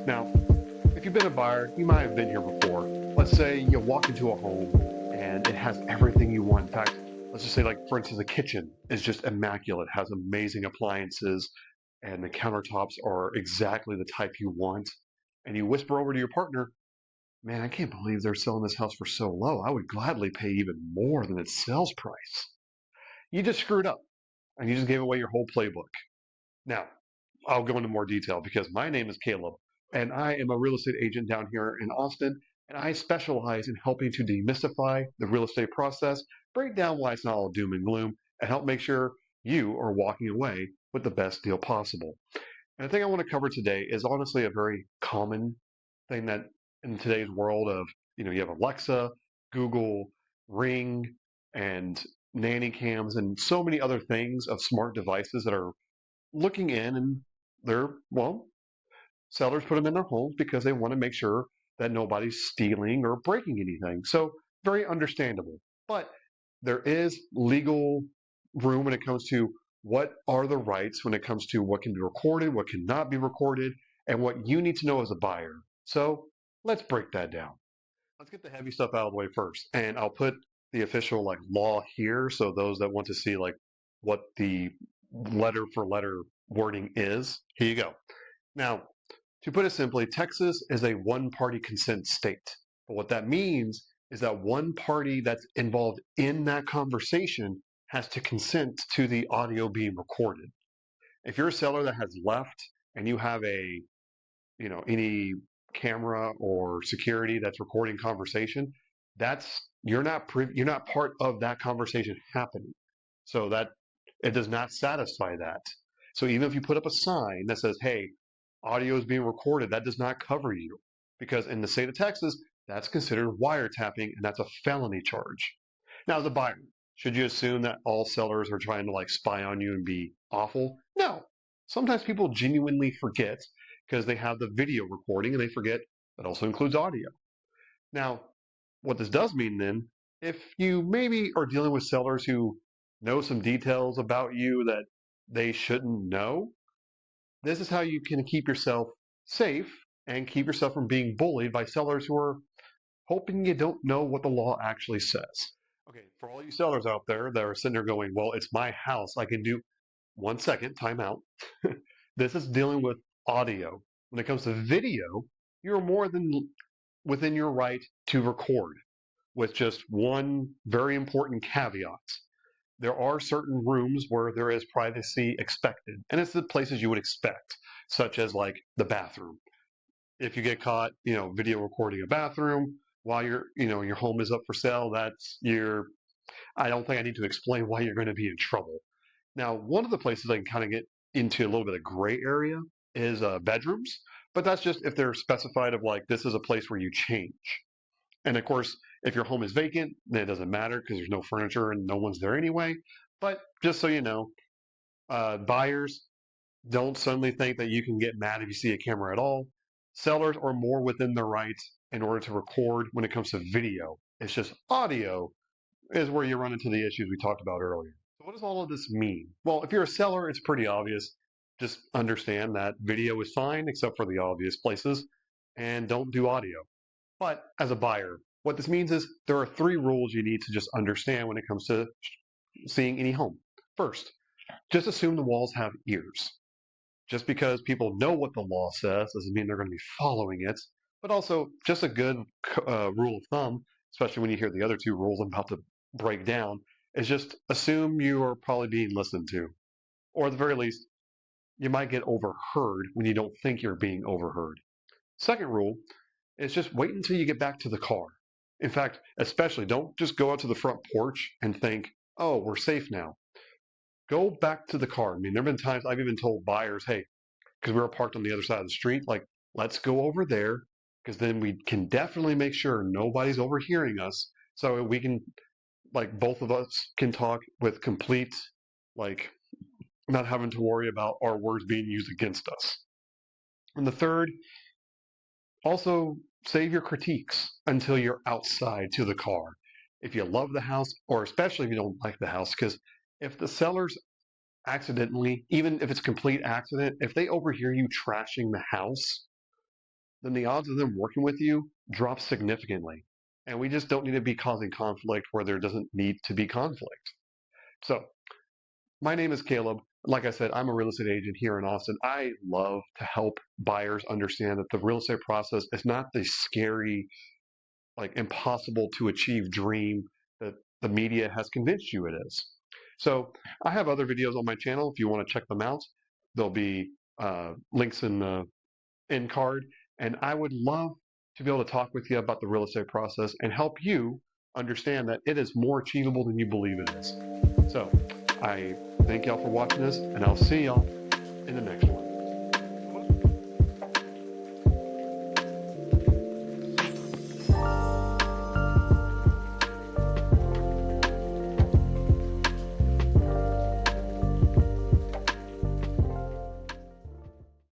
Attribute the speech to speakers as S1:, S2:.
S1: Now, if you've been a buyer, you might have been here before. Let's say you walk into a home and it has everything you want. In fact, let's just say, like, for instance, the kitchen is just immaculate, has amazing appliances, and the countertops are exactly the type you want. And you whisper over to your partner, man, I can't believe they're selling this house for so low. I would gladly pay even more than its sales price. You just screwed up and you just gave away your whole playbook. Now, I'll go into more detail because my name is Caleb and I am a real estate agent down here in Austin. And I specialize in helping to demystify the real estate process, break down why it's not all doom and gloom, and help make sure you are walking away with the best deal possible. And the thing I want to cover today is honestly a very common thing that in today's world of, you have Alexa, Google, Ring, and Nanny cams, and so many other things of smart devices that are looking in and well, sellers put them in their homes because they want to make sure that nobody's stealing or breaking anything. So very understandable. But there is legal room when it comes to what are the rights when it comes to what can be recorded, what cannot be recorded, and what you need to know as a buyer. So let's break that down. Let's get the heavy stuff out of the way first. And I'll put the official like law here. So those that want to see like what the letter for letter wording is, here you go. Now, to put it simply, Texas is a one party consent state. But what that means is that one party that's involved in that conversation has to consent to the audio being recorded. If you're a seller that has left and you have any camera or security that's recording conversation, that's you're not part of that conversation happening. So that it does not satisfy that. So even if you put up a sign that says, "Hey, audio is being recorded," that does not cover you because in the state of Texas, that's considered wiretapping and that's a felony charge. Now, as a buyer, should you assume that all sellers are trying to like spy on you and be awful? No. Sometimes people genuinely forget because they have the video recording and they forget that also includes audio. Now, what this does mean then, if you maybe are dealing with sellers who know some details about you that they shouldn't know, this is how you can keep yourself safe and keep yourself from being bullied by sellers who are hoping you don't know what the law actually says. Okay, for all you sellers out there that are sitting there going, well, it's my house. I can do 1 second, time out. This is dealing with audio. When it comes to video, you're more than within your right to record with just one very important caveat. There are certain rooms where there is privacy expected, and it's the places you would expect, such as like the bathroom. If you get caught, video recording a bathroom while your home is up for sale, I don't think I need to explain why you're going to be in trouble. Now, one of the places I can kind of get into a little bit of gray area is bedrooms, but that's just if they're specified of like this is a place where you change. And of course, if your home is vacant, then it doesn't matter because there's no furniture and no one's there anyway. But just so you know, buyers don't suddenly think that you can get mad if you see a camera at all. Sellers are more within their rights in order to record when it comes to video. It's just audio is where you run into the issues we talked about earlier. So what does all of this mean? Well, if you're a seller, it's pretty obvious. Just understand that video is fine except for the obvious places and don't do audio. But as a buyer, what this means is there are three rules you need to just understand when it comes to seeing any home. First, just assume the walls have ears. Just because people know what the law says doesn't mean they're going to be following it. But also, just a good rule of thumb, especially when you hear the other two rules I'm about to break down, is just assume you are probably being listened to. Or at the very least, you might get overheard when you don't think you're being overheard. Second rule is just wait until you get back to the car. In fact, especially don't just go out to the front porch and think, oh, we're safe now. Go back to the car. I mean, there have been times I've even told buyers, hey, because we were parked on the other side of the street, like, let's go over there because then we can definitely make sure nobody's overhearing us. So we can, like, both of us can talk with complete, like, not having to worry about our words being used against us. And the third, also save your critiques until you're outside to the car. If you love the house, or especially if you don't like the house, because if the sellers accidentally, even if it's complete accident, if they overhear you trashing the house, then the odds of them working with you drop significantly. And we just don't need to be causing conflict where there doesn't need to be conflict. So, my name is Caleb. Like I said, I'm a real estate agent here in Austin. I love to help buyers understand that the real estate process is not the scary, like impossible to achieve dream that the media has convinced you it is. So I have other videos on my channel if you want to check them out. There'll be links in the end card, and I would love to be able to talk with you about the real estate process and help you understand that it is more achievable than you believe it is. So I thank y'all for watching this, and I'll see y'all in the next one.